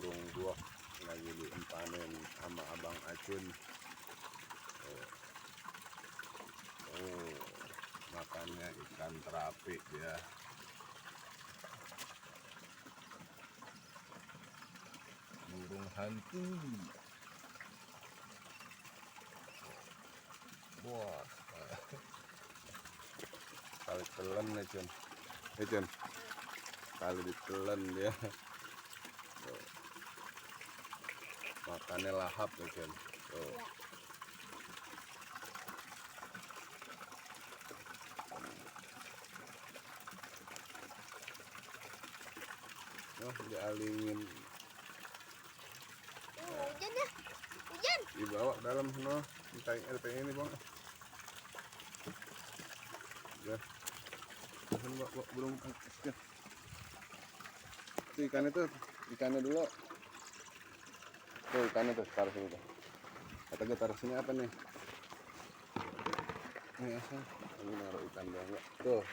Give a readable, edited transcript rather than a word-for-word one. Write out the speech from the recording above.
burung buah lagi diempanin sama Abang Acun. Makannya ikan terapi dia. Burung hantu. Wah, kali telan nih Cun. Cun, kali ditelan dia. Makannya lahap nih Cun. Dialingin. Hujan ya, hujan. Dibawa dalam no, RT ini bang. Ya, bawa burung ya. Itu ikannya dulu. Tuh ikannya tuh taruh sini tuh. Kata gue taruh sini apa nih? Ini asal, ini naruh ikan doang. Tuh.